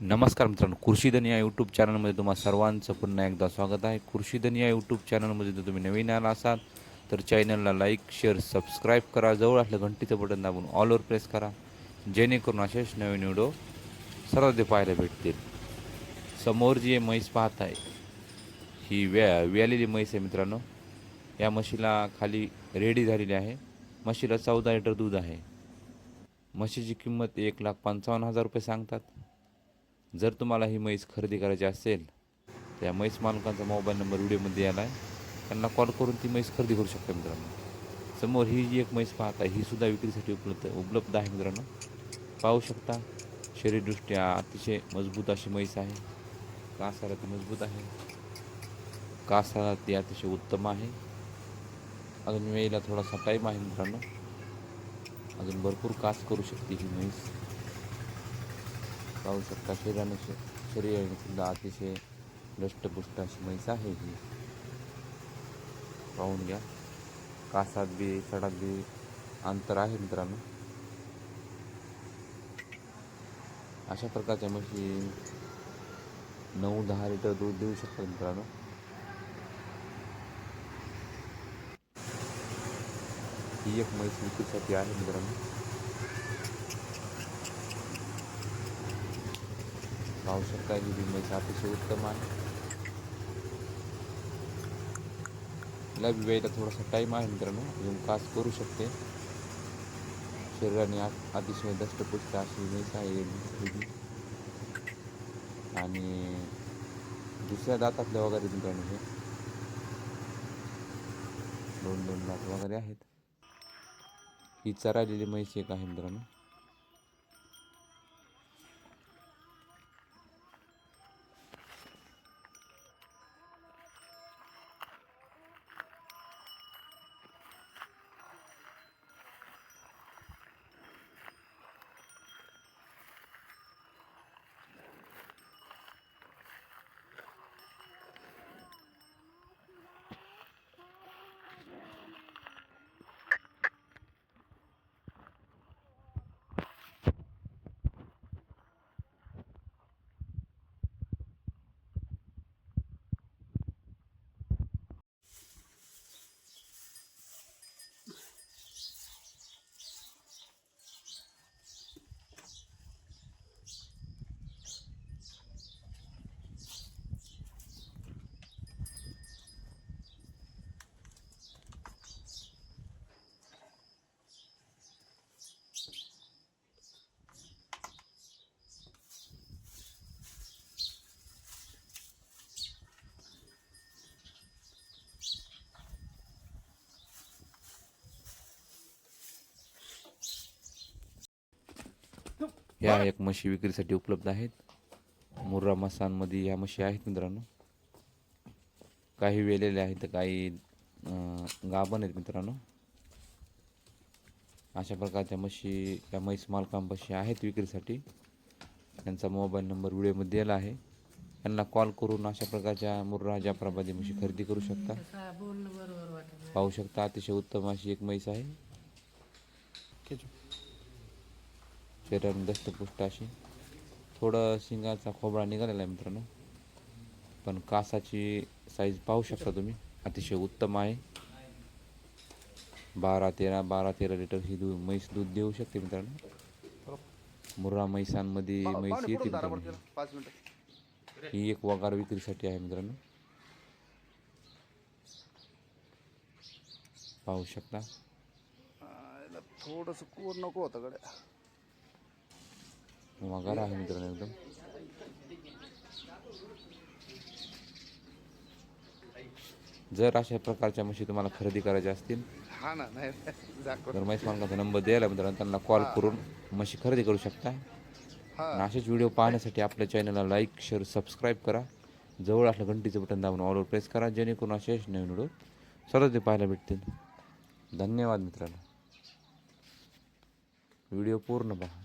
नमस्कार मित्रांनो, कृषीधन या यूट्यूब चॅनलमध्ये तुम्हा सर्वांचं पुन्हा एकदा स्वागत आहे. कृषीधन या यूट्यूब चॅनलमध्ये जर तुम्ही नवीन आला असाल तर चॅनलला लाईक, शेअर, सबस्क्राईब करा. जवळ असलं घंटीचं बटन दाबून ऑलवर प्रेस करा, जेणेकरून असेच नवीन व्हिडिओ सर्वात पाहायला भेटतील. समोर जी म्हैस पाहत आहे ही व्यालेली म्हैस आहे मित्रांनो. या म्हशीला खाली रेडी झालेली आहे. म्हशीला 14 लिटर दूध आहे. म्हशीची किंमत 1,55,000 रुपये सांगतात. जर तुम्हाला ही म्हैस खरेदी करायची असेल तर या म्हैस मालकांचा मोबाईल नंबर व्हिडिओमध्ये आला आहे. त्यांना कॉल करून ती म्हैस खरेदी करू शकता मित्रांनो. समोर ही जी एक म्हैस पाहता ही सुद्धा विक्रीसाठी उपलब्ध आहे मित्रांनो. पाहू शकता, शरीरदृष्ट्या अतिशय मजबूत अशी म्हैस आहे. कासाला ती मजबूत आहे, कासाला ती अतिशय उत्तम आहे. अजून वेळेला थोडासा टाईम आहे मित्रांनो. अजून भरपूर कास करू शकते ही म्हैस. पाहू शकता, शरीराने सुद्धा अतिशय दष्टपुष्ट अशी म्हैस आहे ही. पाहून घ्या, कासात बी सडात बी अंतर आहे मित्रांनो. अशा प्रकारच्या म्हशी 9-10 लिटर दूध देऊ शकतात मित्रांनो. ही एक म्हैस विक्रीसाठी आहे मित्रांनो. पाहू शकता, ही म्हैस अतिशय उत्तम आहे. हिला बी वेळेला थोडासा टाईम आहे मित्रांनो, अजून कास करू शकते. शरीराने अतिशय दष्टपुष्ट अशी म्हैस आहे आणि दुसऱ्या दातातल्या वगैरे मित्रांनो हे 2-2 दात वगैरे आहेत. ही चरालेली म्हैस एक आहे मित्रांनो. ह्या एक म्हशी विक्रीसाठी उपलब्ध आहेत. मुर्रा मसांमध्ये ह्या म्हशी आहेत मित्रांनो. काही वेलेल्या आहेत, काही गाभण आहेत मित्रांनो. अशा प्रकारच्या म्हशी या म्हैस मालकांपाशी आहेत विक्रीसाठी. त्यांचा मोबाईल नंबर व्हिडिओमध्ये दिला आहे. त्यांना कॉल करून अशा प्रकारच्या मुर्रा जाफराबादी म्हशी खरेदी करू शकता. पाहू शकता, अतिशय उत्तम अशी एक म्हैस आहे. शरीराने दष्टपुष्ट अशी. थोडं शिंगाचा खोबळा निघालेला आहे मित्रांनो, पण कासाची साईज पाहू शकता तुम्ही, अतिशय उत्तम आहे. 12-13 लिटर ही म्हैस दूध देऊ शकते मित्रांनो. मुर्रा म्हैसांमध्ये म्हैस येते मित्रांनो. ही एक वगार विक्रीसाठी आहे मित्रांनो. पाहू शकता, थोडस कोर नको होतं कडे. वगार आहे मित्रांनो एकदम. जर अशा प्रकारच्या म्हशी तुम्हाला खरेदी करायच्या असतील हा ना, नाही तर म्हैस मालकाचा नंबर द्यायला मित्रांनो, त्यांना कॉल करून म्हशी खरेदी करू शकता. आणि असेच व्हिडिओ पाहण्यासाठी आपल्या चॅनलला लाईक, शेअर, सबस्क्राईब करा. जवळ असलं घंटीचं बटन दाबून ऑलवर प्रेस करा, जेणेकरून असेच नवीन व्हिडिओ सर्व ते पाहायला भेटतील. धन्यवाद मित्रांनो. व्हिडिओ पूर्ण पहा.